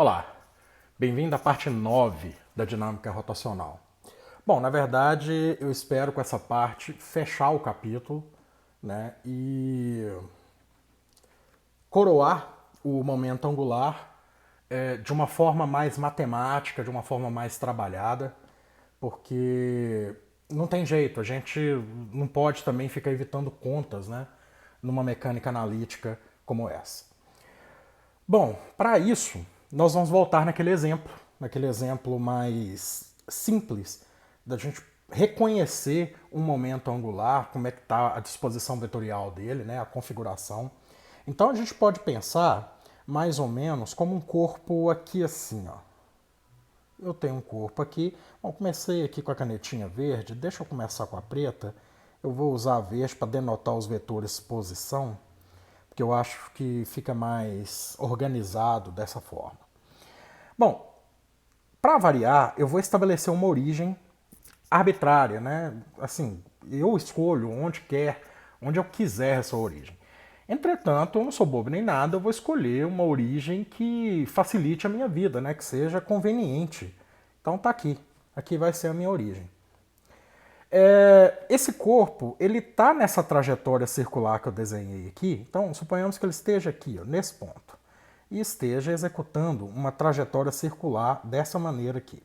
Olá, bem-vindo à parte 9 da dinâmica rotacional. Bom, na verdade, eu espero com essa parte fechar o capítulo, né, e coroar o momento angular de uma forma mais matemática, de uma forma mais trabalhada, porque não tem jeito, a gente não pode também ficar evitando contas, né, numa mecânica analítica como essa. Bom, para isso, nós vamos voltar naquele exemplo mais simples da gente reconhecer um momento angular, como é que está a disposição vetorial dele, né, a configuração. Então a gente pode pensar mais ou menos como um corpo aqui assim, ó. Eu tenho um corpo aqui. Bom, comecei aqui com a canetinha verde, deixa eu começar com a preta. Eu vou usar a verde para denotar os vetores posição, porque eu acho que fica mais organizado dessa forma. Bom, para variar, eu vou estabelecer uma origem arbitrária, né? Assim, eu escolho onde eu quiser essa origem. Entretanto, eu não sou bobo nem nada, eu vou escolher uma origem que facilite a minha vida, né? Que seja conveniente. Então tá aqui. Aqui vai ser a minha origem. Esse corpo, ele está nessa trajetória circular que eu desenhei aqui. Então, suponhamos que ele esteja aqui, ó, nesse ponto, e esteja executando uma trajetória circular dessa maneira aqui.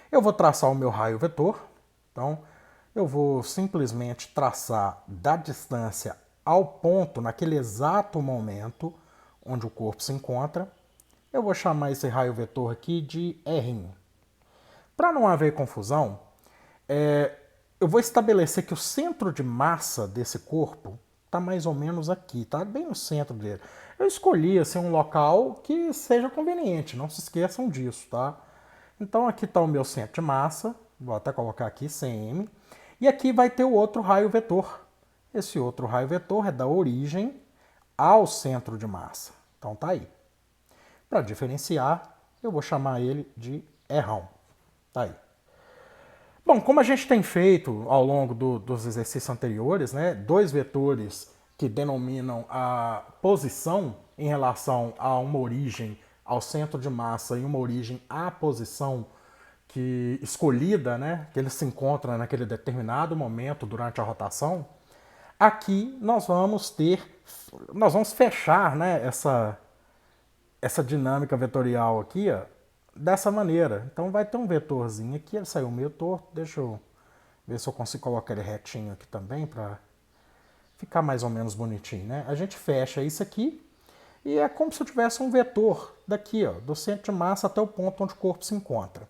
Eu vou traçar o meu raio vetor. Então, eu vou simplesmente traçar da distância ao ponto, naquele exato momento onde o corpo se encontra. Eu vou chamar esse raio vetor aqui de R'. Para não haver confusão, eu vou estabelecer que o centro de massa desse corpo está mais ou menos aqui, está bem no centro dele. Eu escolhi assim, um local que seja conveniente, não se esqueçam disso, tá? Então aqui está o meu centro de massa, vou até colocar aqui cm, e aqui vai ter o outro raio vetor. Esse outro raio vetor é da origem ao centro de massa. Então tá aí. Para diferenciar, eu vou chamar ele de R'. Tá aí. Bom, como a gente tem feito ao longo dos exercícios anteriores, né, dois vetores que denominam a posição em relação a uma origem ao centro de massa e uma origem à posição que escolhida, né, que ele se encontra naquele determinado momento durante a rotação, aqui nós vamos fechar, né, essa dinâmica vetorial aqui, ó, dessa maneira. Então vai ter um vetorzinho aqui, ele saiu meio torto, deixa eu ver se eu consigo colocar ele retinho aqui também para ficar mais ou menos bonitinho, né? A gente fecha isso aqui e é como se eu tivesse um vetor daqui, ó, do centro de massa até o ponto onde o corpo se encontra.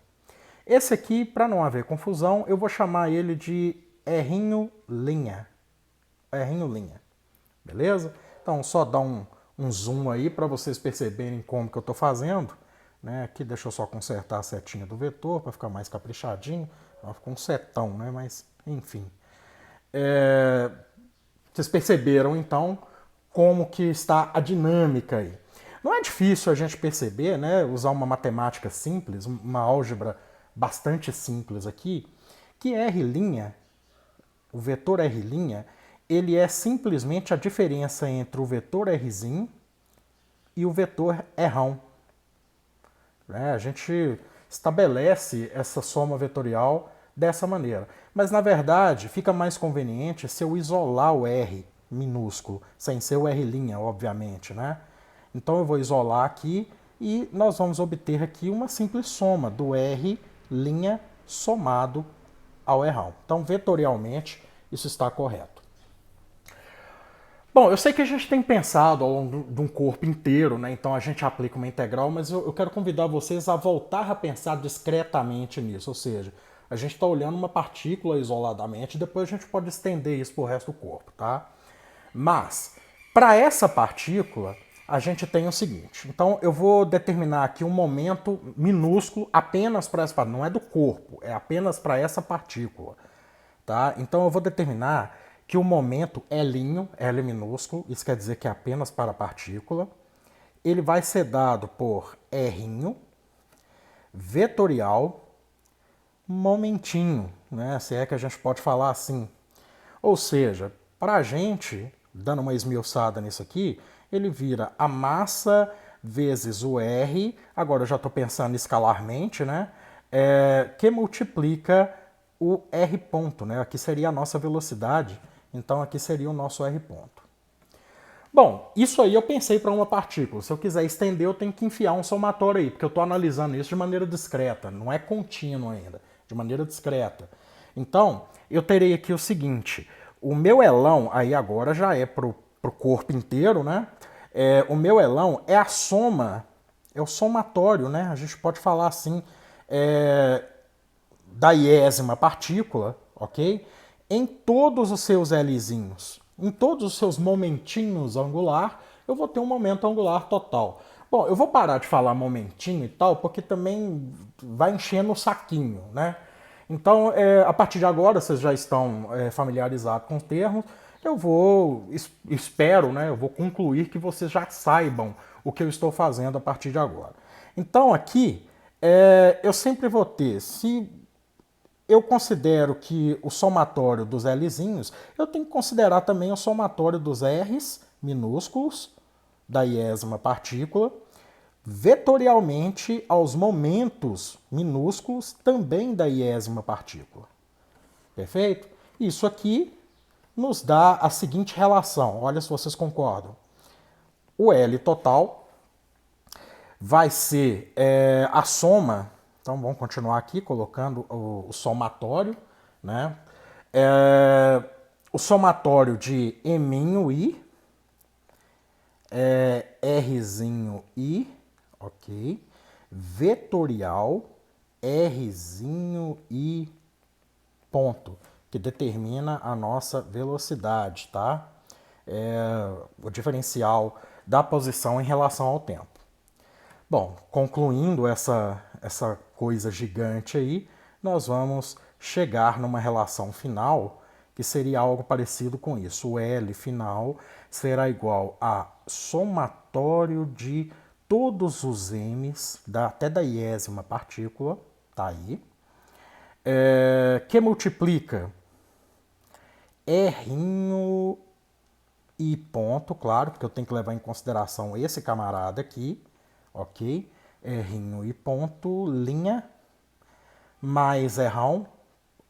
Esse aqui, para não haver confusão, eu vou chamar ele de R''. R''. Beleza? Então só dá um zoom aí para vocês perceberem como que eu estou fazendo. Né? Aqui deixa eu só consertar a setinha do vetor para ficar mais caprichadinho. Ficou um setão, né? Mas enfim. Vocês perceberam então como que está a dinâmica aí. Não é difícil a gente perceber, né? Usar uma matemática simples, uma álgebra bastante simples aqui, que R', o vetor R', ele é simplesmente a diferença entre o vetor R'zinho e o vetor R'. A gente estabelece essa soma vetorial dessa maneira. Mas, na verdade, fica mais conveniente se eu isolar o R minúsculo, sem ser o R', obviamente. Né? Então, eu vou isolar aqui e nós vamos obter aqui uma simples soma do R' somado ao R'. Então, vetorialmente, isso está correto. Bom, eu sei que a gente tem pensado ao longo de um corpo inteiro, né? Então a gente aplica uma integral, mas eu quero convidar vocês a voltar a pensar discretamente nisso. Ou seja, a gente está olhando uma partícula isoladamente, depois a gente pode estender isso para o resto do corpo, tá? Mas, para essa partícula, a gente tem o seguinte. Então eu vou determinar aqui um momento minúsculo apenas para essa partícula. Não é do corpo, é apenas para essa partícula. Tá? Então eu vou determinar que o momento L minúsculo, isso quer dizer que é apenas para a partícula, ele vai ser dado por R' vetorial momentinho, né? Se é que a gente pode falar assim. Ou seja, para a gente, dando uma esmiuçada nisso aqui, ele vira a massa vezes o R, agora eu já estou pensando escalarmente, né? Que multiplica o R ponto, né? Aqui seria a nossa velocidade, então aqui seria o nosso R ponto. Bom, isso aí eu pensei para uma partícula. Se eu quiser estender, eu tenho que enfiar um somatório aí, porque eu estou analisando isso de maneira discreta, não é contínuo ainda, de maneira discreta. Então, eu terei aqui o seguinte, o meu elão, aí agora já é para o corpo inteiro, né? O meu elão é a soma, é o somatório, né? A gente pode falar assim, da iésima partícula, ok? Em todos os seus Lzinhos, em todos os seus momentinhos angular, eu vou ter um momento angular total. Bom, eu vou parar de falar momentinho e tal, porque também vai enchendo o saquinho, né? Então, a partir de agora, vocês já estão familiarizados com os termos, eu vou, espero, né? Eu vou concluir que vocês já saibam o que eu estou fazendo a partir de agora. Então, aqui, eu sempre vou ter, se eu considero que o somatório dos Lzinhos, eu tenho que considerar também o somatório dos Rs minúsculos da iésima partícula, vetorialmente aos momentos minúsculos também da iésima partícula. Perfeito? Isso aqui nos dá a seguinte relação, olha se vocês concordam. O L total vai ser a soma, então vamos continuar aqui colocando o somatório, né? O somatório de M'inho I, Rzinho I, ok? Vetorial Rzinho I ponto, que determina a nossa velocidade, tá? O diferencial da posição em relação ao tempo. Bom, concluindo essa coisa gigante aí, nós vamos chegar numa relação final que seria algo parecido com isso. O L final será igual a somatório de todos os M's, até da iésima partícula, tá aí, que multiplica R I ponto, claro, porque eu tenho que levar em consideração esse camarada aqui, ok? R I ponto, linha, mais Rão,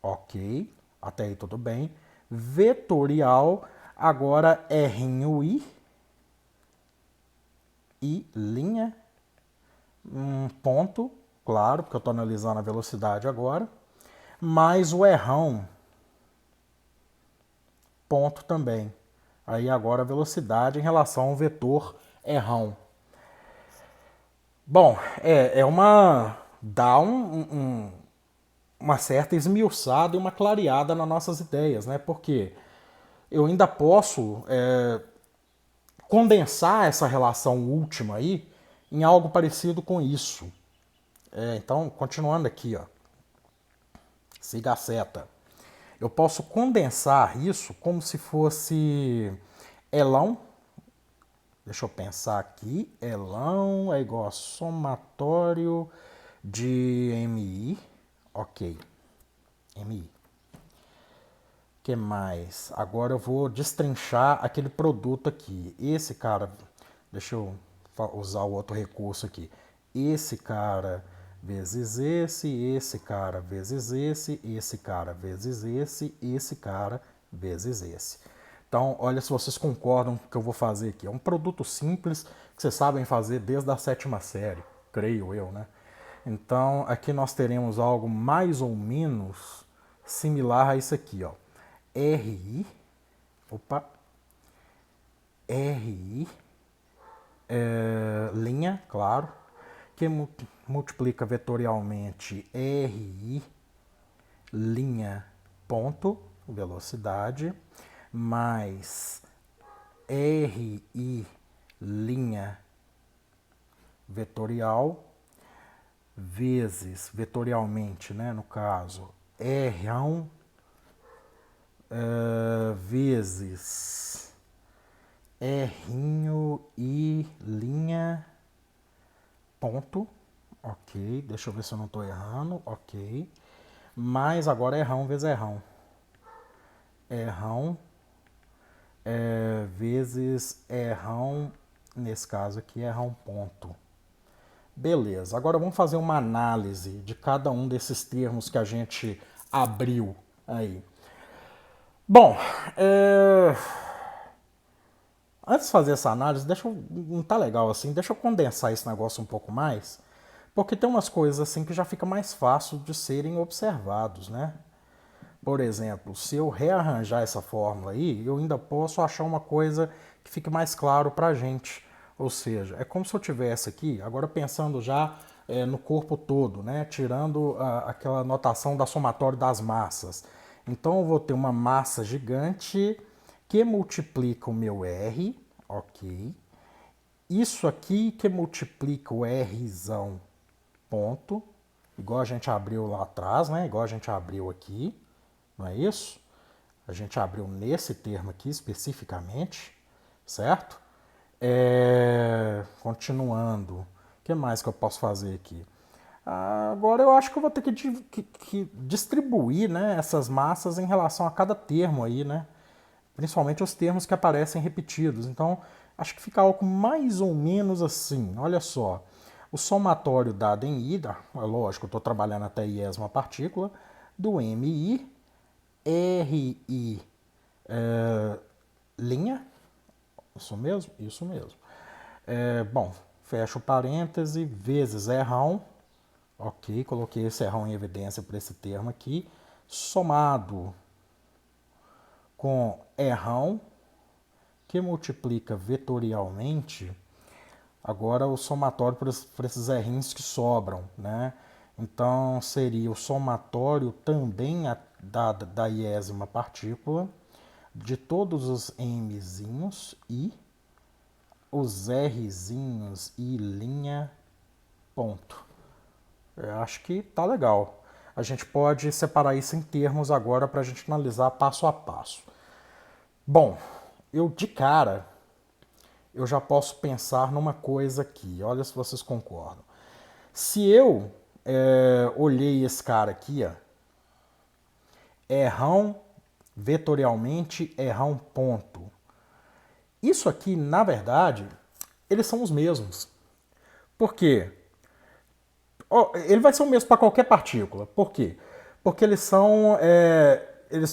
ok, até aí tudo bem. Vetorial, agora R I, linha, ponto, claro, porque eu estou analisando a velocidade agora, mais o Rão, ponto também. Aí agora a velocidade em relação ao vetor Rão. Bom, dá uma certa esmiuçada e uma clareada nas nossas ideias, né? Porque eu ainda posso condensar essa relação última aí em algo parecido com isso. Então, continuando aqui, ó, siga a seta. Eu posso condensar isso como se fosse elão. Deixa eu pensar aqui. Elão é igual a somatório de MI. Ok. MI. O que mais? Agora eu vou destrinchar aquele produto aqui. Esse cara, deixa eu usar o outro recurso aqui. Esse cara vezes esse cara vezes esse cara vezes esse cara vezes esse. Então, olha se vocês concordam com o que eu vou fazer aqui. É um produto simples que vocês sabem fazer desde a 7ª série, creio eu, né? Então, aqui nós teremos algo mais ou menos similar a isso aqui, ó. RI, RI, linha, claro, que multiplica vetorialmente RI, linha, ponto, velocidade, mais RI, linha, vetorial, vezes, vetorialmente, né, no caso, R1, vezes R'inho I, linha, ponto, ok, deixa eu ver se eu não estou errando, ok, mais agora Rão vezes Rão, Rão vezes Rão Nesse caso aqui, errar um ponto. Beleza, agora vamos fazer uma análise de cada um desses termos que a gente abriu aí. Bom, antes de fazer essa análise, não tá legal assim, deixa eu condensar esse negócio um pouco mais, porque tem umas coisas assim que já fica mais fácil de serem observados, né? Por exemplo, se eu rearranjar essa fórmula aí, eu ainda posso achar uma coisa que fique mais claro para a gente. Ou seja, é como se eu tivesse aqui, agora pensando já no corpo todo, né? Tirando aquela notação da somatória das massas. Então eu vou ter uma massa gigante que multiplica o meu R, ok? Isso aqui que multiplica o Rzão, ponto, igual a gente abriu lá atrás, né? Igual a gente abriu aqui, não é isso? A gente abriu nesse termo aqui especificamente, certo? Continuando, o que mais que eu posso fazer aqui? Agora eu acho que eu vou ter que distribuir, né, essas massas em relação a cada termo aí, né? Principalmente os termos que aparecem repetidos. Então, acho que fica algo mais ou menos assim. Olha só, o somatório dado em I, lógico, eu estou trabalhando até I uma partícula, do MI, RI linha, isso mesmo? Isso mesmo. Bom, fecha o parêntese, vezes errão, ok, coloquei esse errão em evidência para esse termo aqui, somado com errão, que multiplica vetorialmente, agora o somatório para esses errinhos que sobram, né? Então seria o somatório também da iésima partícula de todos os mzinhos e os rzinhos e linha ponto. Eu acho que tá legal. A gente pode separar isso em termos agora para a gente analisar passo a passo. Bom, eu de cara eu já posso pensar numa coisa aqui. Olha se vocês concordam. Se eu olhei esse cara aqui, ó, errão vetorialmente, errão ponto. Isso aqui, na verdade, eles são os mesmos. Por quê? Ele vai ser o mesmo para qualquer partícula. Por quê? Porque eles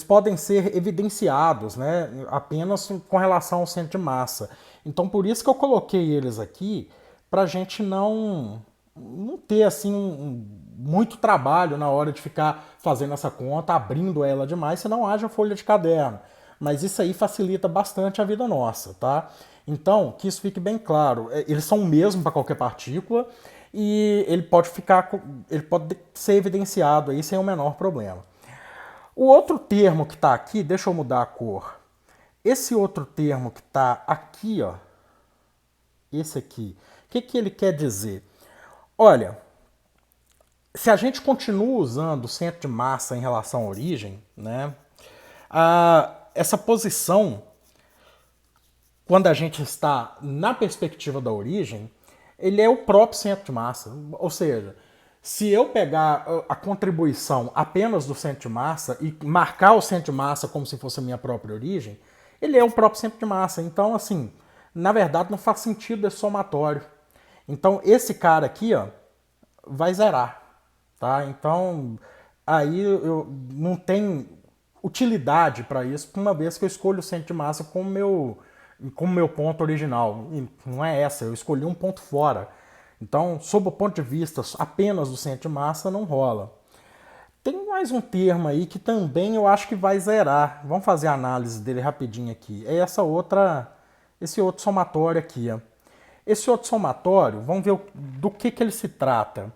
podem ser evidenciados, né, apenas com relação ao centro de massa. Então, por isso que eu coloquei eles aqui, para a gente não ter assim muito trabalho na hora de ficar fazendo essa conta, abrindo ela demais, senão haja folha de caderno. Mas isso aí facilita bastante a vida nossa, tá? Então, que isso fique bem claro, eles são o mesmo para qualquer partícula e ele pode ser evidenciado aí sem o menor problema. O outro termo que está aqui, deixa eu mudar a cor. Esse outro termo que está aqui, ó, esse aqui, o que ele quer dizer? Olha, se a gente continua usando o centro de massa em relação à origem, né, essa posição, quando a gente está na perspectiva da origem, ele é o próprio centro de massa. Ou seja, se eu pegar a contribuição apenas do centro de massa e marcar o centro de massa como se fosse a minha própria origem, ele é o próprio centro de massa. Então, assim, na verdade não faz sentido esse somatório. Então, esse cara aqui, ó, vai zerar, tá? Então, aí eu não tem utilidade para isso, uma vez que eu escolho o centro de massa como meu ponto original. E não é essa, eu escolhi um ponto fora. Então, sob o ponto de vista apenas do centro de massa, não rola. Tem mais um termo aí que também eu acho que vai zerar. Vamos fazer a análise dele rapidinho aqui. É esse outro somatório aqui, ó. Esse outro somatório, vamos ver do que ele se trata.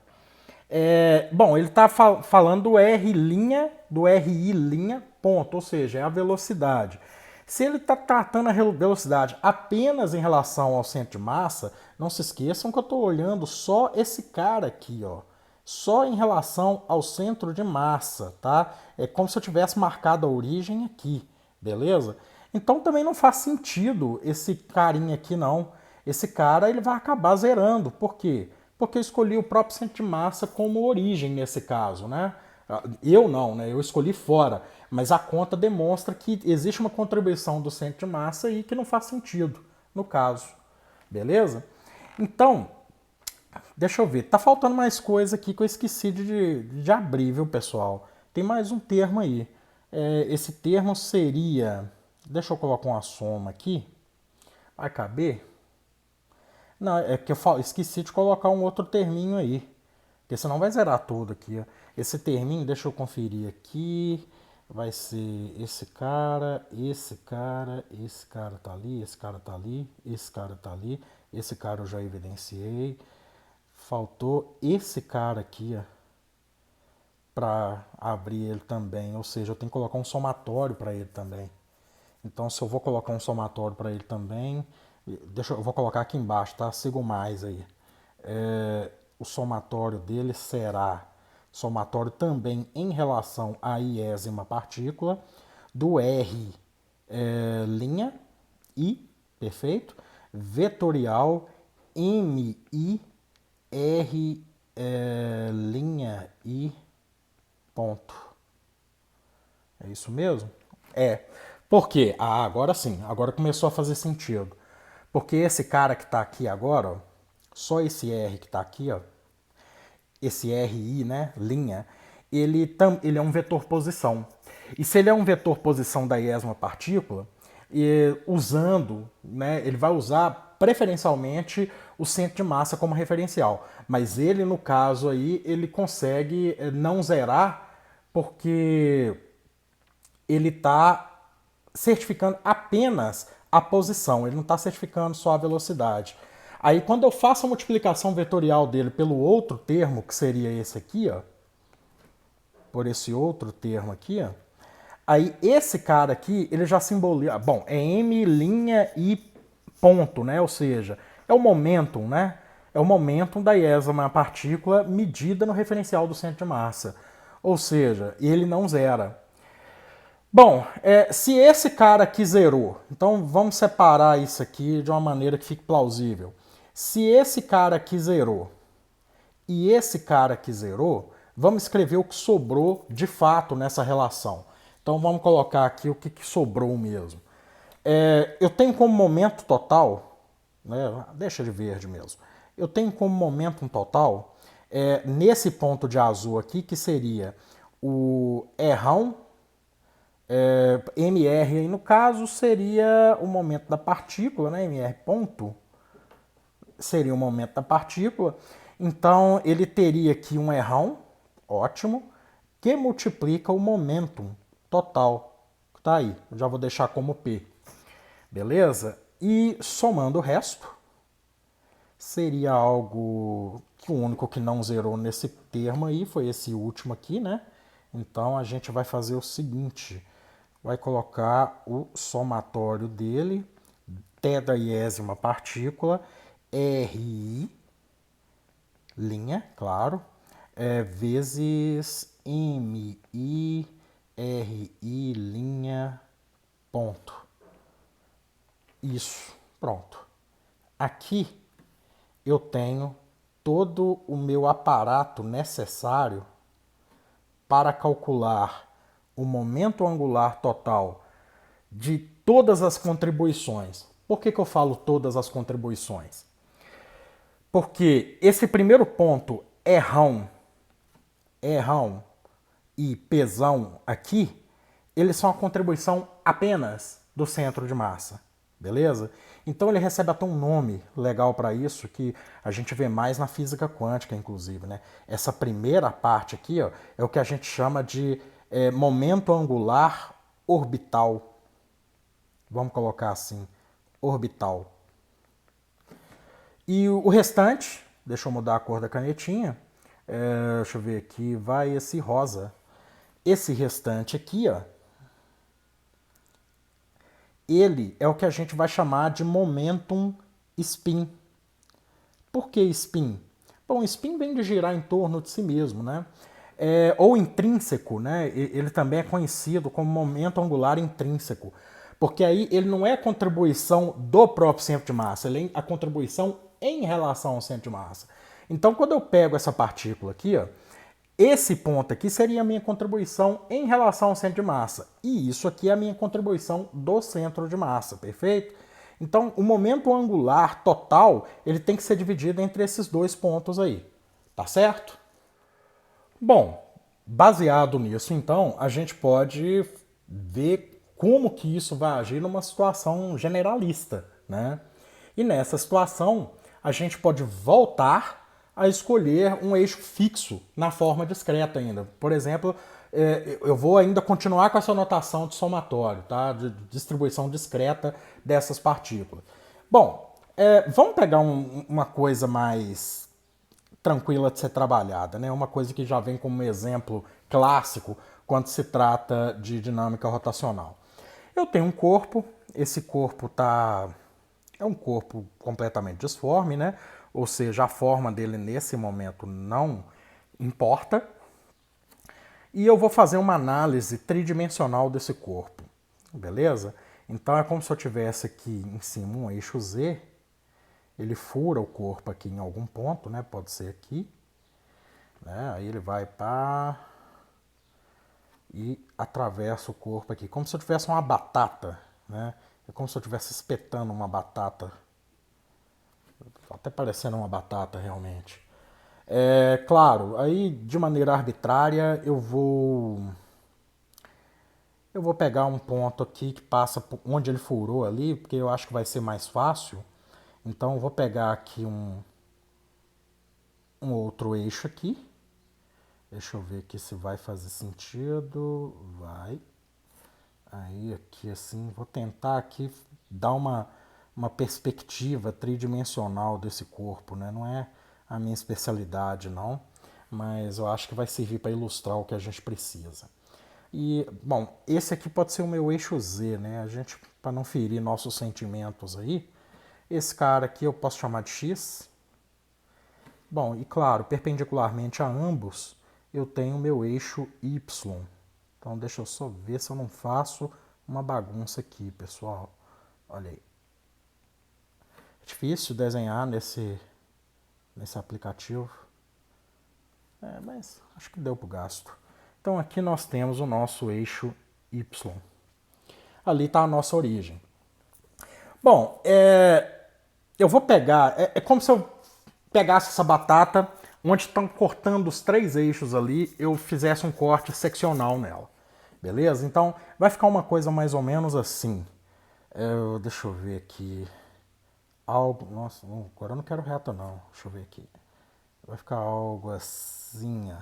Bom, ele está falando do RI', ponto, ou seja, é a velocidade. Se ele está tratando a velocidade apenas em relação ao centro de massa, não se esqueçam que eu estou olhando só esse cara aqui, ó. Só em relação ao centro de massa, tá? É como se eu tivesse marcado a origem aqui, beleza? Então também não faz sentido esse carinha aqui, não. Esse cara ele vai acabar zerando. Por quê? Porque eu escolhi o próprio centro de massa como origem nesse caso, né? Eu não, né? Eu escolhi fora. Mas a conta demonstra que existe uma contribuição do centro de massa e que não faz sentido no caso. beleza? Então, deixa eu ver, tá faltando mais coisa aqui que eu esqueci de abrir, viu, pessoal? Tem mais um termo aí. Esse termo seria... Deixa eu colocar uma soma aqui. Vai caber? Não, é que esqueci de colocar um outro terminho aí. Porque senão vai zerar tudo aqui, ó. Esse terminho, deixa eu conferir aqui. Vai ser esse cara, esse cara, esse cara tá ali, esse cara tá ali, esse cara tá ali, esse cara eu já evidenciei. Faltou esse cara aqui, ó, para abrir ele também. Ou seja, eu tenho que colocar um somatório para ele também. Então, se eu vou colocar um somatório para ele também, eu vou colocar aqui embaixo, tá? Sigo mais aí. O somatório dele será somatório também em relação à iésima partícula do R linha I, perfeito? Vetorial MI R linha I ponto. É isso mesmo? Por quê? Agora sim, agora começou a fazer sentido. Porque esse cara que está aqui agora, ó, só esse R que está aqui, ó, esse RI, né, linha, ele é um vetor posição. E se ele é um vetor posição da iésima partícula, usando, né, ele vai usar preferencialmente o centro de massa como referencial. Mas ele, no caso aí, ele consegue não zerar porque ele está certificando apenas a posição, ele não está certificando só a velocidade. Aí quando eu faço a multiplicação vetorial dele pelo outro termo, que seria esse aqui, ó, por esse outro termo aqui, ó, aí esse cara aqui, ele já simboliza, bom, é m' e ponto, né? Ou seja, é o momentum, né? É o momentum da iésima partícula medida no referencial do centro de massa. Ou seja, ele não zera. Bom, se esse cara aqui zerou, então vamos separar isso aqui de uma maneira que fique plausível. Se esse cara aqui zerou e esse cara aqui zerou, vamos escrever o que sobrou de fato nessa relação. Então vamos colocar aqui o que sobrou mesmo. Eu tenho como momento total, né, deixa de verde mesmo, eu tenho como momento total, nesse ponto de azul aqui, que seria o Rão, MR aí no caso seria o momento da partícula, né? MR ponto seria o momento da partícula. Então ele teria aqui um Rão, ótimo, que multiplica o momentum total. Tá aí, eu já vou deixar como P. Beleza? E somando o resto, seria algo que o único que não zerou nesse termo aí foi esse último aqui, né? Então a gente vai fazer o seguinte, vai colocar o somatório dele, tetraiésima partícula, RI, linha, claro, vezes MI, RI, linha, ponto. Isso, pronto. Aqui eu tenho todo o meu aparato necessário para calcular o momento angular total de todas as contribuições. Por que eu falo todas as contribuições? Porque esse primeiro ponto, Rão e Pzão aqui, eles são a contribuição apenas do centro de massa, beleza? Então ele recebe até um nome legal para isso, que a gente vê mais na física quântica, inclusive, né? Essa primeira parte aqui, ó, é o que a gente chama de momento angular orbital. Vamos colocar assim, orbital. E o restante, deixa eu mudar a cor da canetinha, deixa eu ver aqui, vai esse rosa. Esse restante aqui, ó, ele é o que a gente vai chamar de momentum spin. Por que spin? Bom, spin vem de girar em torno de si mesmo, né? Ou intrínseco, né? Ele também é conhecido como momento angular intrínseco, porque aí ele não é a contribuição do próprio centro de massa, ele é a contribuição em relação ao centro de massa. Então, quando eu pego essa partícula aqui, ó, esse ponto aqui seria a minha contribuição em relação ao centro de massa. E isso aqui é a minha contribuição do centro de massa, perfeito? Então, o momento angular total, ele tem que ser dividido entre esses dois pontos aí. Tá certo? Bom, baseado nisso, então, a gente pode ver como que isso vai agir numa situação generalista, né? E nessa situação, a gente pode voltar a escolher um eixo fixo na forma discreta ainda. Por exemplo, eu vou ainda continuar com essa notação de somatório, tá? De distribuição discreta dessas partículas. Bom, vamos pegar uma coisa mais tranquila de ser trabalhada, né? Uma coisa que já vem como exemplo clássico quando se trata de dinâmica rotacional. Eu tenho um corpo, esse corpo é um corpo completamente disforme, né? Ou seja, a forma dele nesse momento não importa. E eu vou fazer uma análise tridimensional desse corpo, beleza? Então é como se eu tivesse aqui em cima um eixo Z, ele fura o corpo aqui em algum ponto, né? Pode ser aqui, né? Aí ele vai para e atravessa o corpo aqui, como se eu tivesse uma batata, né? É como se eu estivesse espetando uma batata, até parecendo uma batata realmente. Claro, aí de maneira arbitrária eu vou pegar um ponto aqui que passa por onde ele furou ali, porque eu acho que vai ser mais fácil. Então eu vou pegar aqui um outro eixo aqui. Deixa eu ver aqui se vai fazer sentido. Vai. Aí aqui assim, vou tentar aqui dar uma perspectiva tridimensional desse corpo, né? Não é a minha especialidade não, mas eu acho que vai servir para ilustrar o que a gente precisa. E, bom, esse aqui pode ser o meu eixo Z, né? A gente, para não ferir nossos sentimentos aí, esse cara aqui eu posso chamar de X. Bom, e claro, perpendicularmente a ambos, eu tenho o meu eixo Y. Então deixa eu só ver se eu não faço uma bagunça aqui, pessoal. Olha aí. É difícil desenhar nesse aplicativo. Mas acho que deu para o gasto. Então aqui nós temos o nosso eixo Y. Ali está a nossa origem. Bom, eu vou pegar... É como se eu pegasse essa batata, onde estão cortando os três eixos ali, eu fizesse um corte seccional nela. Beleza? Então vai ficar uma coisa mais ou menos assim. Deixa eu ver aqui. Algo... Nossa, agora eu não quero reta não. Deixa eu ver aqui. Vai ficar algo assim, ó.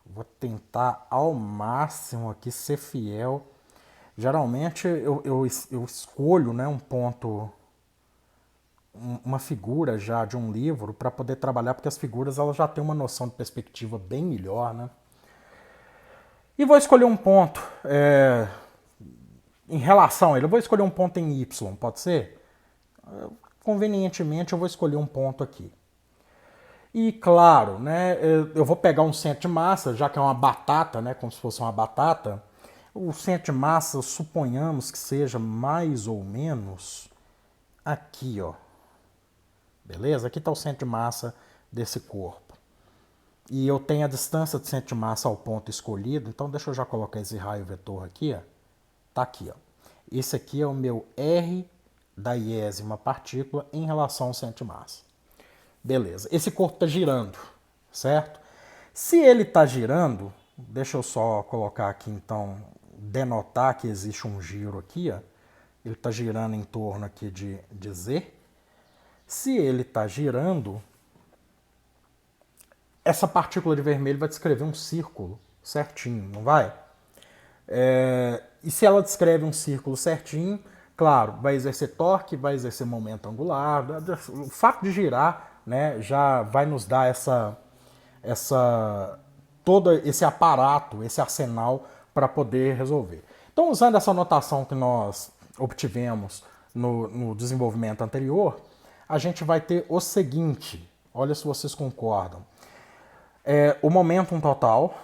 Vou tentar ao máximo aqui ser fiel. Geralmente eu escolho, né, um ponto, uma figura já de um livro para poder trabalhar, porque as figuras elas já têm uma noção de perspectiva bem melhor, né? E vou escolher um ponto em relação a ele. Eu vou escolher um ponto em Y, pode ser? Convenientemente eu vou escolher um ponto aqui. E claro, né, eu vou pegar um centro de massa, já que é uma batata, né, como se fosse uma batata. O centro de massa, suponhamos que seja mais ou menos aqui, ó. Beleza? Aqui está o centro de massa desse corpo. E eu tenho a distância do centro de massa ao ponto escolhido, então deixa eu já colocar esse raio vetor aqui, ó. Tá aqui, ó. Esse aqui é o meu R da iésima partícula em relação ao centro de massa. Beleza, esse corpo está girando, certo? Se ele está girando, deixa eu só colocar aqui então, denotar que existe um giro aqui, ó. Ele está girando em torno aqui de Z. Se ele está girando, essa partícula de vermelho vai descrever um círculo certinho, não vai? E se ela descreve um círculo certinho, claro, vai exercer torque, vai exercer momento angular. O fato de girar, né, já vai nos dar todo esse aparato, esse arsenal para poder resolver. Então, usando essa notação que nós obtivemos no desenvolvimento anterior, a gente vai ter o seguinte, olha se vocês concordam. O momento total,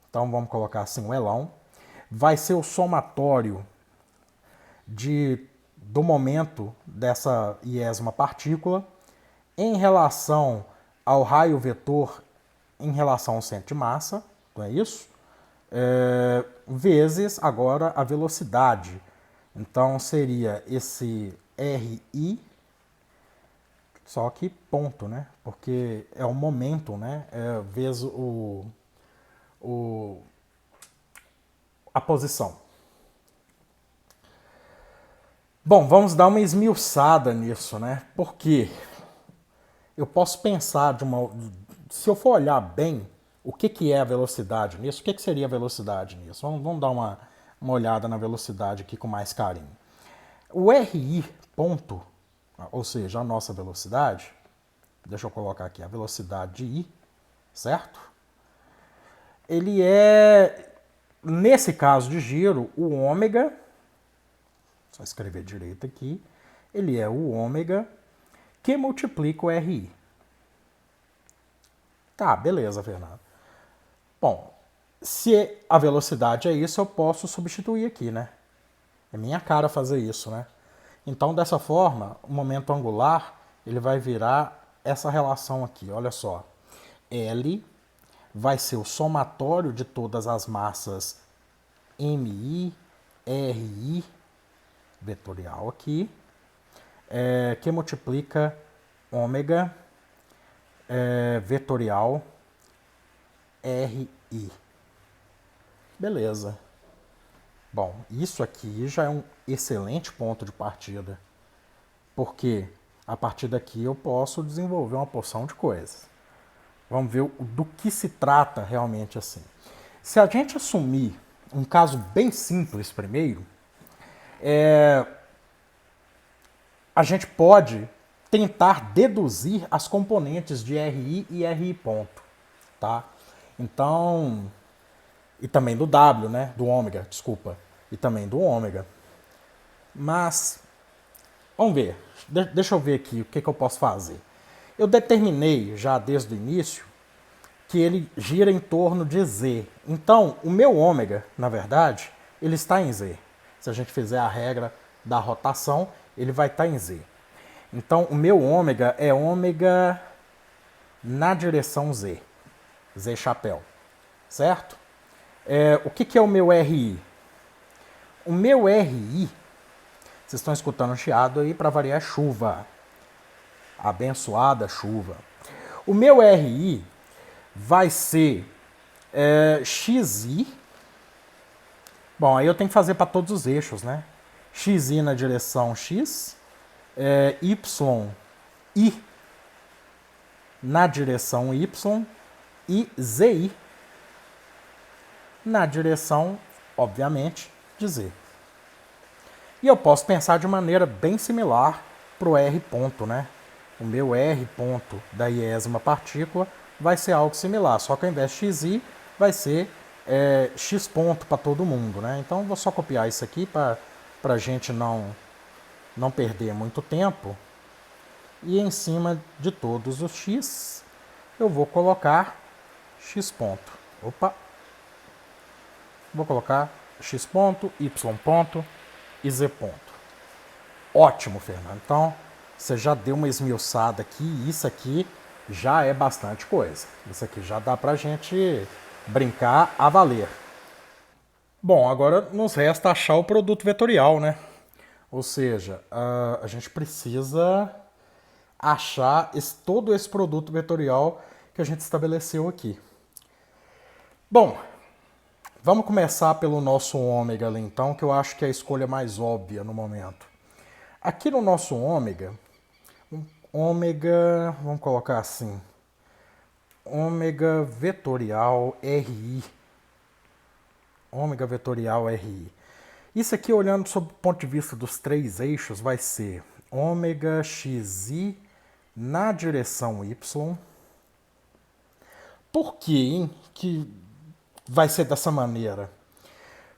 então vamos colocar assim o elão, vai ser o somatório do momento dessa iésima partícula em relação ao raio vetor em relação ao centro de massa, não é isso? Vezes agora a velocidade. Então seria RI, só que ponto, né? Porque é o momento, né? É vezes a posição. Bom, vamos dar uma esmiuçada nisso, né? Porque eu posso pensar de uma... Se eu for olhar bem o que é a velocidade nisso, o que seria a velocidade nisso? Vamos dar uma olhada na velocidade aqui com mais carinho. O RI ponto, ou seja, a nossa velocidade, deixa eu colocar aqui a velocidade de I, certo? Ele é, nesse caso de giro, o ômega, só escrever direito aqui, ele é o ômega que multiplica o RI. Tá, beleza, Fernando. Bom, se a velocidade é isso, eu posso substituir aqui, né? É minha cara fazer isso, né? Então, dessa forma, o momento angular, ele vai virar essa relação aqui, olha só. L vai ser o somatório de todas as massas MI, RI, vetorial aqui, que multiplica ômega vetorial RI. Beleza. Bom, isso aqui já é um excelente ponto de partida, porque a partir daqui eu posso desenvolver uma porção de coisas. Vamos ver do que se trata realmente assim. Se a gente assumir um caso bem simples primeiro, a gente pode tentar deduzir as componentes de RI e RI ponto, tá? Então, e também do W, né? Do ômega, desculpa. E também do ômega. Mas, vamos ver. Deixa eu ver aqui o que eu posso fazer. Eu determinei já desde o início que ele gira em torno de Z. Então, o meu ômega, na verdade, ele está em Z. Se a gente fizer a regra da rotação, ele vai estar em Z. Então, o meu ômega é ômega na direção Z. Z chapéu. Certo? O que é o meu RI? O meu RI, vocês estão escutando um chiado aí, para variar, chuva. Abençoada chuva. O meu RI vai ser XI. Bom, aí eu tenho que fazer para todos os eixos, né? XI na direção X, YI na direção Y e ZI na direção, obviamente, de Z. E eu posso pensar de maneira bem similar para o R ponto, né? O meu R ponto da iésima partícula vai ser algo similar, só que ao invés de XI vai ser X ponto para todo mundo, né? Então eu vou só copiar isso aqui para a gente não perder muito tempo. E em cima de todos os X, eu vou colocar X ponto. Opa! Vou colocar X ponto, Y ponto e Z ponto. Ótimo, Fernando. Então, você já deu uma esmiuçada aqui, e isso aqui já é bastante coisa. Isso aqui já dá pra gente brincar a valer. Bom, agora nos resta achar o produto vetorial, né? Ou seja, a gente precisa achar todo esse produto vetorial que a gente estabeleceu aqui. Bom, vamos começar pelo nosso ômega ali, então, que eu acho que é a escolha mais óbvia no momento. Aqui no nosso ômega, vamos colocar assim, ômega vetorial RI. Ômega vetorial RI. Isso aqui, olhando sob o ponto de vista dos três eixos, vai ser ômega XI na direção Y. Por que, que vai ser dessa maneira?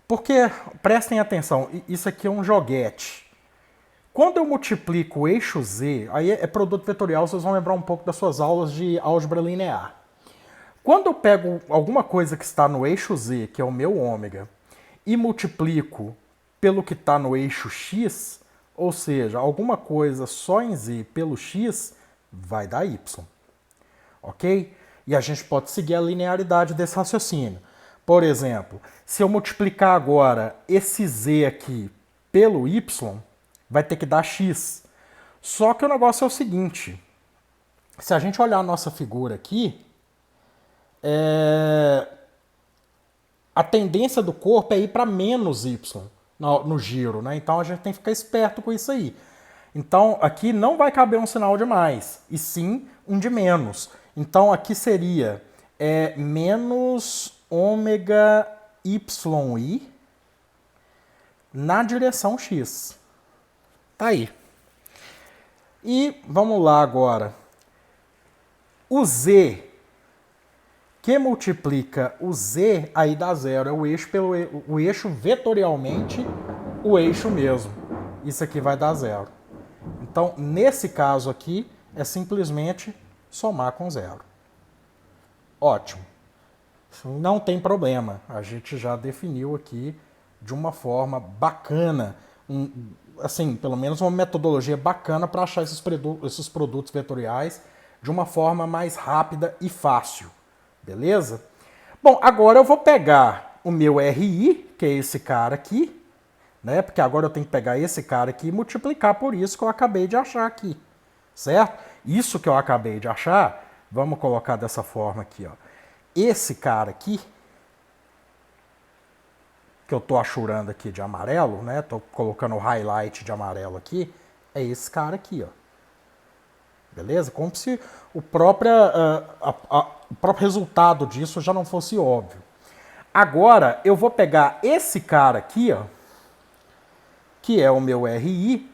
Porque, prestem atenção, isso aqui é um joguete. Quando eu multiplico o eixo Z, aí é produto vetorial, vocês vão lembrar um pouco das suas aulas de álgebra linear. Quando eu pego alguma coisa que está no eixo Z, que é o meu ômega, e multiplico pelo que está no eixo X, ou seja, alguma coisa só em Z pelo X, vai dar Y. Ok? E a gente pode seguir a linearidade desse raciocínio. Por exemplo, se eu multiplicar agora esse Z aqui pelo Y, vai ter que dar x. Só que o negócio é o seguinte, se a gente olhar a nossa figura aqui, a tendência do corpo é ir para menos y no giro, né? Então a gente tem que ficar esperto com isso aí. Então aqui não vai caber um sinal de mais, e sim um de menos. Então aqui seria menos ômega yi na direção x. Tá aí. E vamos lá agora. O z que multiplica o z, aí dá zero. É o eixo o eixo vetorialmente, o eixo mesmo. Isso aqui vai dar zero. Então, nesse caso aqui, é simplesmente somar com zero. Ótimo. Não tem problema. A gente já definiu aqui de uma forma bacana, assim, pelo menos uma metodologia bacana para achar esses produtos vetoriais de uma forma mais rápida e fácil. Beleza? Bom, agora eu vou pegar o meu RI, que é esse cara aqui, né? Porque agora eu tenho que pegar esse cara aqui e multiplicar por isso que eu acabei de achar aqui, certo? Isso que eu acabei de achar, vamos colocar dessa forma aqui, ó. Esse cara aqui, que eu tô achurando aqui de amarelo, né? Tô colocando o highlight de amarelo aqui, é esse cara aqui, ó. Beleza? Como se o próprio resultado disso já não fosse óbvio. Agora, eu vou pegar esse cara aqui, ó, que é o meu RI,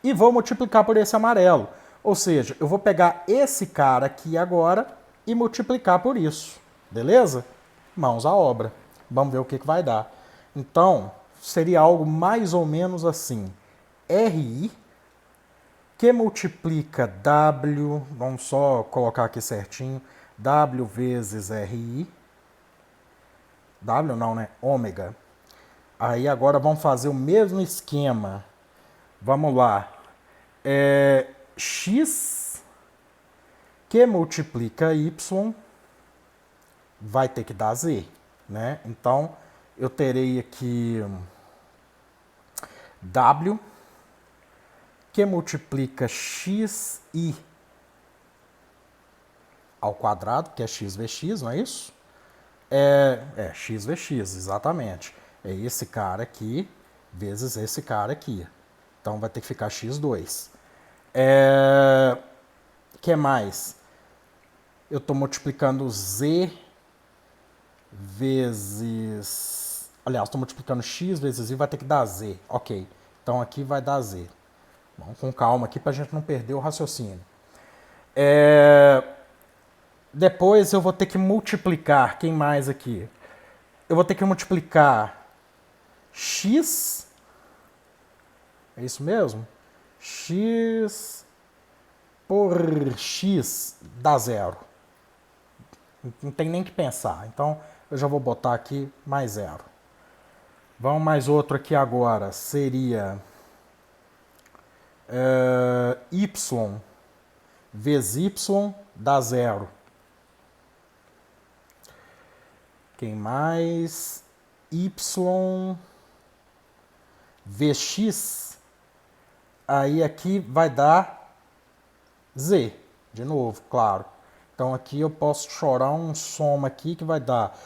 e vou multiplicar por esse amarelo. Ou seja, eu vou pegar esse cara aqui agora e multiplicar por isso. Beleza? Mãos à obra. Vamos ver o que vai dar. Então, seria algo mais ou menos assim. RI que multiplica W, vamos só colocar aqui certinho, W vezes RI. W não, né? Ômega. Aí agora vamos fazer o mesmo esquema. Vamos lá. X que multiplica Y vai ter que dar Z, né? Então, eu terei aqui W que multiplica xi ao quadrado, que é x vezes x, não é isso? X vezes x, exatamente. É esse cara aqui vezes esse cara aqui. Então vai ter que ficar x2. Que mais? Eu estou multiplicando z vezes... Aliás, estou multiplicando x vezes y, vai ter que dar z. Ok. Então aqui vai dar z. Vamos com calma aqui para a gente não perder o raciocínio. Depois eu vou ter que multiplicar. Quem mais aqui? Eu vou ter que multiplicar x. É isso mesmo? X por x dá zero. Não tem nem que pensar. Então eu já vou botar aqui mais zero. Vamos mais outro aqui agora. Seria y vezes y dá zero. Quem mais? Y vezes x. Aí aqui vai dar z. De novo, claro. Então aqui eu posso chorar um soma aqui que vai dar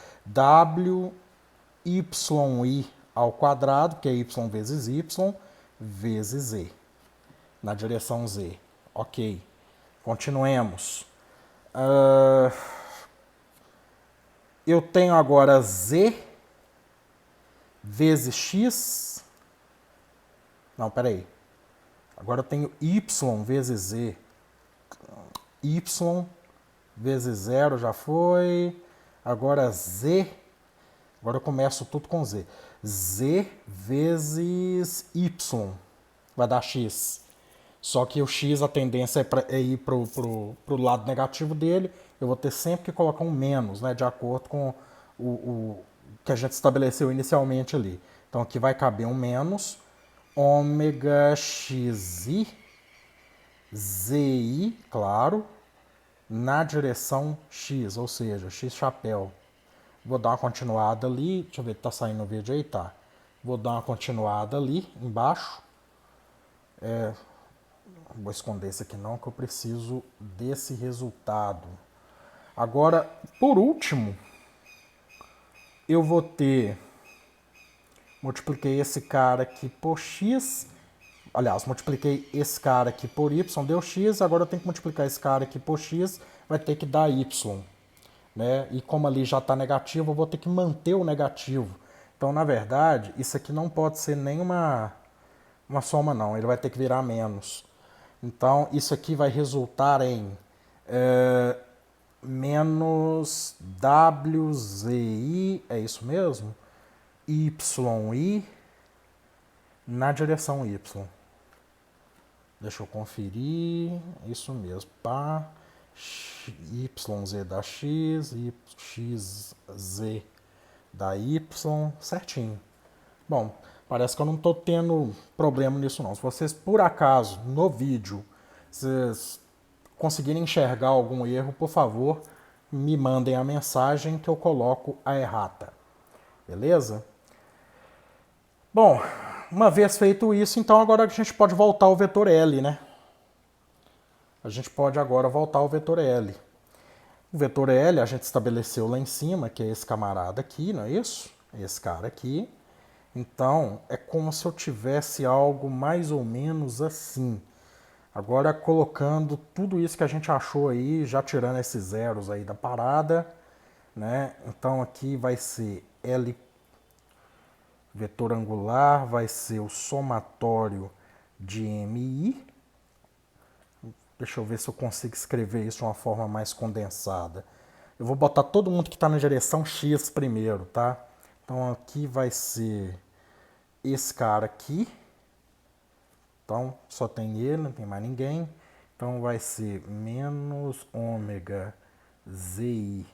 wi ao quadrado, que é y vezes z. Na direção z. Ok. Continuemos. Eu tenho agora z vezes x. Não, peraí. Agora eu tenho y vezes z. Y vezes zero já foi. Agora z. Agora eu começo tudo com z. Z vezes y. Vai dar x. Só que o x, a tendência é ir para o lado negativo dele. Eu vou ter sempre que colocar um menos, né, de acordo com o que a gente estabeleceu inicialmente ali. Então aqui vai caber um menos. Ômega xi, zi, claro, na direção x, ou seja, x chapéu. Vou dar uma continuada ali. Deixa eu ver se está saindo o vídeo aí, tá. Vou dar uma continuada ali embaixo. Vou esconder esse aqui não, que eu preciso desse resultado. Agora, por último, eu vou ter... Multipliquei esse cara aqui por x. Aliás, multipliquei esse cara aqui por y, deu x. Agora eu tenho que multiplicar esse cara aqui por x, vai ter que dar y. Né? E como ali já está negativo, eu vou ter que manter o negativo. Então, na verdade, isso aqui não pode ser nem uma soma, não. Ele vai ter que virar menos. Então, isso aqui vai resultar em menos WZI, é isso mesmo? YI na direção Y. Deixa eu conferir. Isso mesmo. Pá. YZ da X, XZ da Y, certinho. Bom, parece que eu não estou tendo problema nisso não. Se vocês, por acaso, no vídeo, vocês conseguirem enxergar algum erro, por favor, me mandem a mensagem que eu coloco a errata. Beleza? Bom, uma vez feito isso, então agora a gente pode voltar ao vetor L, né? A gente pode agora voltar ao vetor L. O vetor L a gente estabeleceu lá em cima, que é esse camarada aqui, não é isso? Esse cara aqui. Então, é como se eu tivesse algo mais ou menos assim. Agora, colocando tudo isso que a gente achou aí, já tirando esses zeros aí da parada, né? Então, aqui vai ser L vetor angular, vai ser o somatório de MI. Deixa eu ver se eu consigo escrever isso de uma forma mais condensada. Eu vou botar todo mundo que está na direção X primeiro, tá? Então aqui vai ser esse cara aqui. Então só tem ele, não tem mais ninguém. Então vai ser menos ômega ZI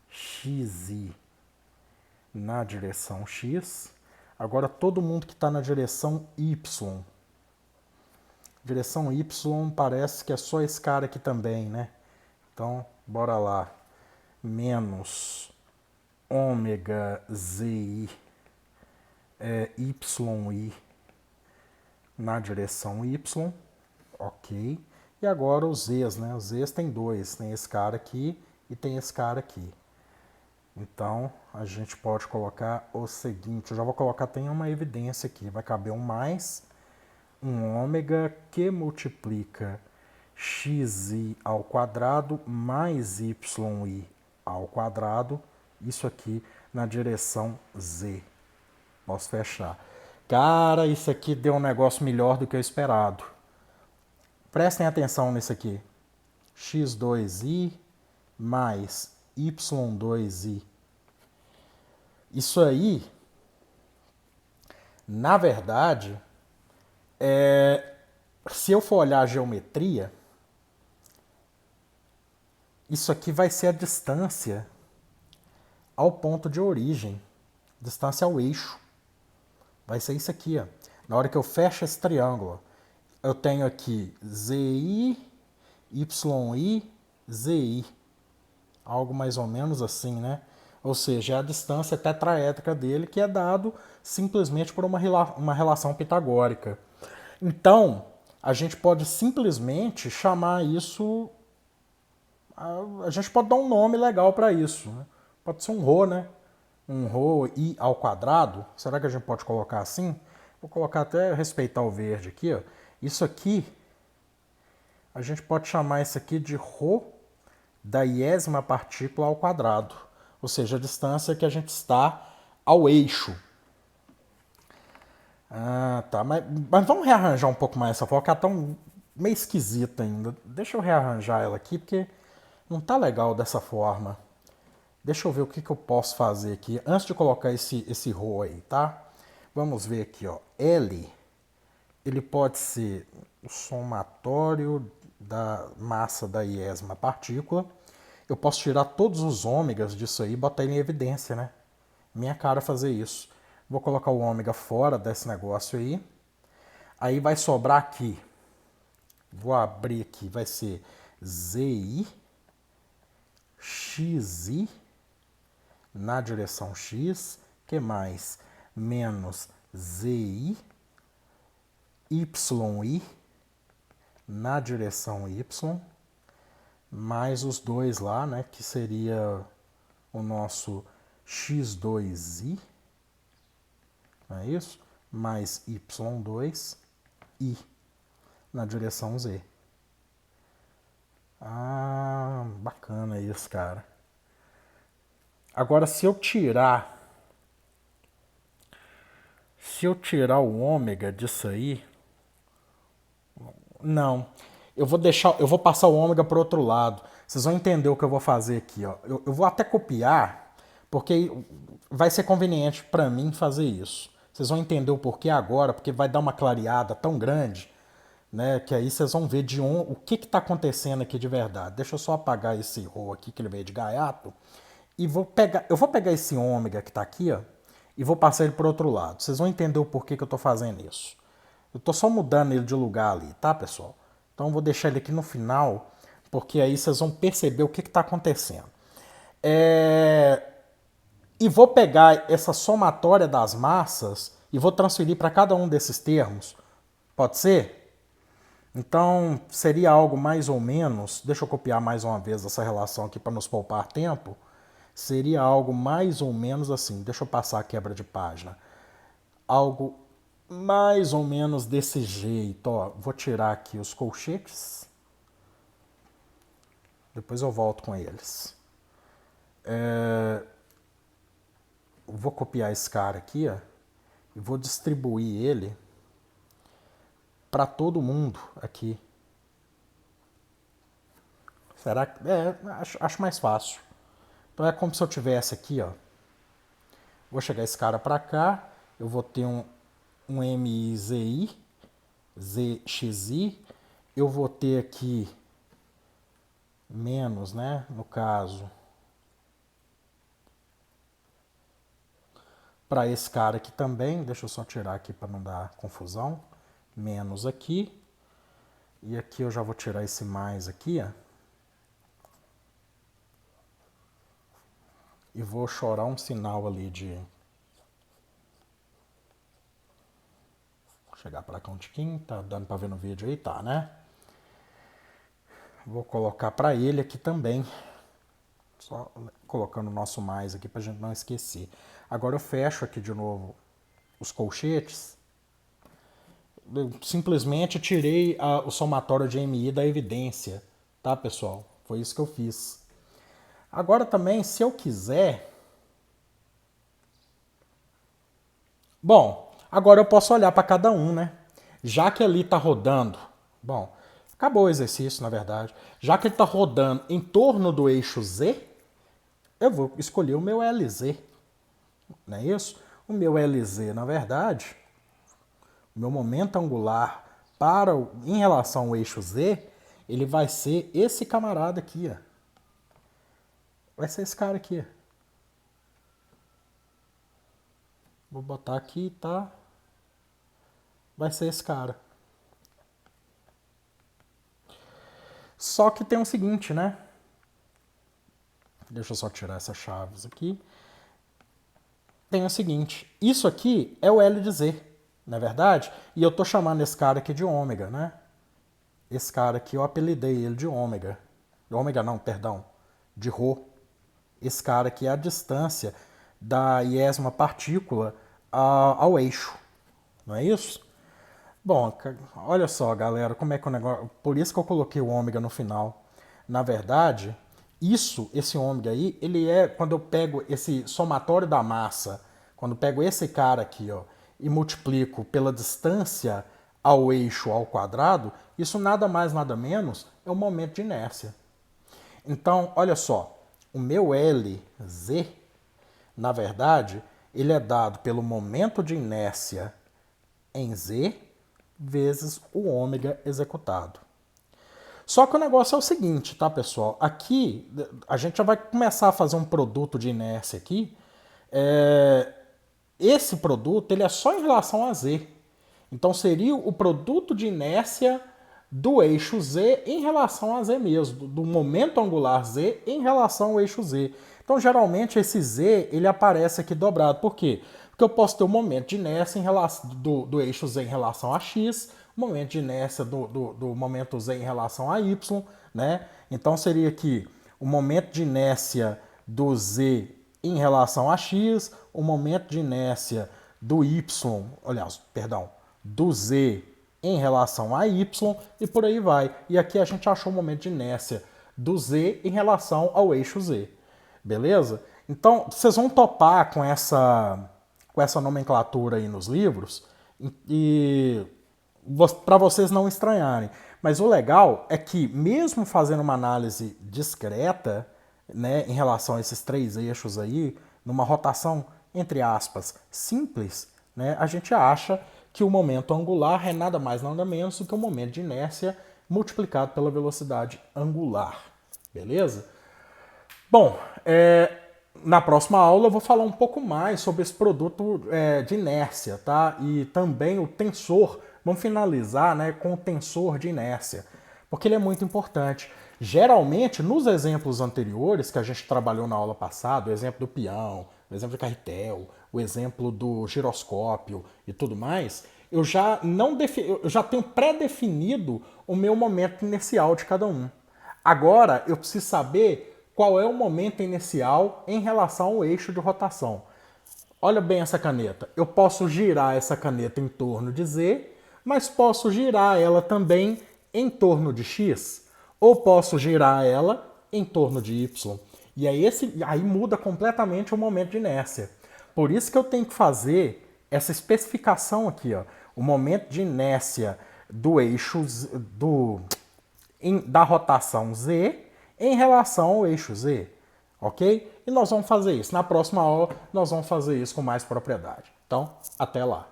XI na direção X. Agora todo mundo que está na direção Y. Direção Y parece que é só esse cara aqui também, né? Então, bora lá. Menos ômega ZI YI na direção Y. Ok. E agora os Z's, né? Os Z's tem dois. Tem esse cara aqui e tem esse cara aqui. Então, a gente pode colocar o seguinte. Eu já vou colocar, tem uma evidência aqui. Vai caber um mais um ômega que multiplica xi ao quadrado mais yi ao quadrado, isso aqui na direção z. Posso fechar. Cara, isso aqui deu um negócio melhor do que eu esperado. Prestem atenção nisso aqui. x2i mais y2i. Isso aí, na verdade, se eu for olhar a geometria, isso aqui vai ser a distância ao ponto de origem, distância ao eixo. Vai ser isso aqui, ó. Na hora que eu fecho esse triângulo, eu tenho aqui ZI, YI, ZI. Algo mais ou menos assim, né? Ou seja, é a distância tetraédrica dele, que é dado simplesmente por uma relação pitagórica. Então, a gente pode simplesmente chamar isso... A gente pode dar um nome legal para isso. Né? Pode ser um ρ, né? Um ρ i ao quadrado. Será que a gente pode colocar assim? Vou colocar até respeitar o verde aqui. Ó. Isso aqui, a gente pode chamar isso aqui de ρ da iésima partícula ao quadrado. Ou seja, a distância que a gente está ao eixo. Ah, tá. Mas vamos rearranjar um pouco mais essa forma, que ela tá meio esquisita ainda. Deixa eu rearranjar ela aqui, porque não tá legal dessa forma. Deixa eu ver o que eu posso fazer aqui antes de colocar esse ρ aí, tá? Vamos ver aqui, ó. L, ele pode ser o somatório da massa da iésima partícula. Eu posso tirar todos os ômegas disso aí e botar ele em evidência, né? Minha cara fazer isso. Vou colocar o ômega fora desse negócio aí. Aí vai sobrar aqui. Vou abrir aqui. Vai ser ZI, XI na direção X. Que mais? menos ZI, YI na direção Y, mais os dois lá, né, que seria o nosso X2I, não é isso? Mais Y2I na direção Z. Ah, bacana isso, cara. Agora, se eu tirar o ômega disso aí, não. Eu vou passar o ômega para o outro lado. Vocês vão entender o que eu vou fazer aqui, ó. Eu vou até copiar, porque vai ser conveniente para mim fazer isso. Vocês vão entender o porquê agora, porque vai dar uma clareada tão grande, né, que aí vocês vão ver o que está acontecendo aqui de verdade. Deixa eu só apagar esse rho aqui, que ele veio de gaiato, e eu vou pegar esse ômega que está aqui, ó, e vou passar ele para o outro lado. Vocês vão entender o porquê que eu estou fazendo isso. Eu estou só mudando ele de lugar ali, tá, pessoal? Então eu vou deixar ele aqui no final, porque aí vocês vão perceber o que está acontecendo. E vou pegar essa somatória das massas e vou transferir para cada um desses termos. Pode ser? Então, seria algo mais ou menos... Deixa eu copiar mais uma vez essa relação aqui para nos poupar tempo. Seria algo mais ou menos assim. Deixa eu passar a quebra de página. Algo mais ou menos desse jeito. Ó, vou tirar aqui os colchetes. Depois eu volto com eles. Vou copiar esse cara aqui, ó, e vou distribuir ele para todo mundo aqui. Será que... acho mais fácil. Então é como se eu tivesse aqui, ó. Vou chegar esse cara para cá, eu vou ter um MIZI, ZXI, eu vou ter aqui menos, né, no caso, para esse cara aqui também, deixa eu só tirar aqui para não dar confusão, menos aqui, e aqui eu já vou tirar esse mais aqui, ó, e vou chorar um sinal ali de... Vou chegar para cá um tiquinho, tá dando para ver no vídeo aí, tá, né? Vou colocar para ele aqui também, só colocando o nosso mais aqui para a gente não esquecer. Agora eu fecho aqui de novo os colchetes. Eu simplesmente tirei o somatório de MI da evidência, tá, pessoal? Foi isso que eu fiz. Agora também, se eu quiser... Bom, agora eu posso olhar para cada um, né? Já que ali está rodando... Bom, acabou o exercício, na verdade. Já que ele está rodando em torno do eixo Z, eu vou escolher o meu LZ. Não é isso? O meu LZ, na verdade, o meu momento angular em relação ao eixo Z, ele vai ser esse camarada aqui, ó. Vai ser esse cara aqui. Vou botar aqui, tá? Vai ser esse cara. Só que tem o seguinte, né? Deixa eu só tirar essas chaves aqui. Tem o seguinte, isso aqui é o L de Z, não é verdade? E eu tô chamando esse cara aqui de ômega, né? Esse cara aqui eu apelidei ele de ômega. Ômega não, perdão, de ρ. Esse cara aqui é a distância da iésima partícula ao eixo, não é isso? Bom, olha só, galera, como é que o negócio... Por isso que eu coloquei o ômega no final. Na verdade, esse ômega aí, ele é quando eu pego esse somatório da massa, quando eu pego esse cara aqui, ó, e multiplico pela distância ao eixo ao quadrado, isso nada mais, nada menos é o momento de inércia. Então, olha só, o meu LZ, na verdade, ele é dado pelo momento de inércia em Z vezes o ômega executado. Só que o negócio é o seguinte, tá, pessoal? Aqui, a gente já vai começar a fazer um produto de inércia aqui. Esse produto, ele é só em relação a Z. Então, seria o produto de inércia do eixo Z em relação a Z mesmo, do momento angular Z em relação ao eixo Z. Então, geralmente, esse Z, ele aparece aqui dobrado. Por quê? Porque Porque eu posso ter o momento de inércia em relação, do eixo Z em relação a X, o momento de inércia do momento Z em relação a Y, né? Então seria aqui o momento de inércia do Z em relação a X, o momento de inércia do Y, aliás, perdão, do Z em relação a Y e por aí vai. E aqui a gente achou o momento de inércia do Z em relação ao eixo Z. Beleza? Então, vocês vão topar com essa nomenclatura aí nos livros e para vocês não estranharem. Mas o legal é que, mesmo fazendo uma análise discreta, né, em relação a esses três eixos aí, numa rotação, entre aspas, simples, né, a gente acha que o momento angular é nada mais nada menos do que o momento de inércia multiplicado pela velocidade angular. Beleza? Bom, na próxima aula eu vou falar um pouco mais sobre esse produto de inércia, tá? E também o tensor. Vamos finalizar, né, com o tensor de inércia, porque ele é muito importante. Geralmente, nos exemplos anteriores que a gente trabalhou na aula passada, o exemplo do peão, o exemplo do carretel, o exemplo do giroscópio e tudo mais, eu já tenho pré-definido o meu momento inicial de cada um. Agora, eu preciso saber qual é o momento inicial em relação ao eixo de rotação. Olha bem essa caneta. Eu posso girar essa caneta em torno de Z, mas posso girar ela também em torno de X, ou posso girar ela em torno de Y. E aí muda completamente o momento de inércia. Por isso que eu tenho que fazer essa especificação aqui, ó, o momento de inércia do eixo da rotação Z em relação ao eixo Z, ok? E nós vamos fazer isso. Na próxima aula, nós vamos fazer isso com mais propriedade. Então, até lá.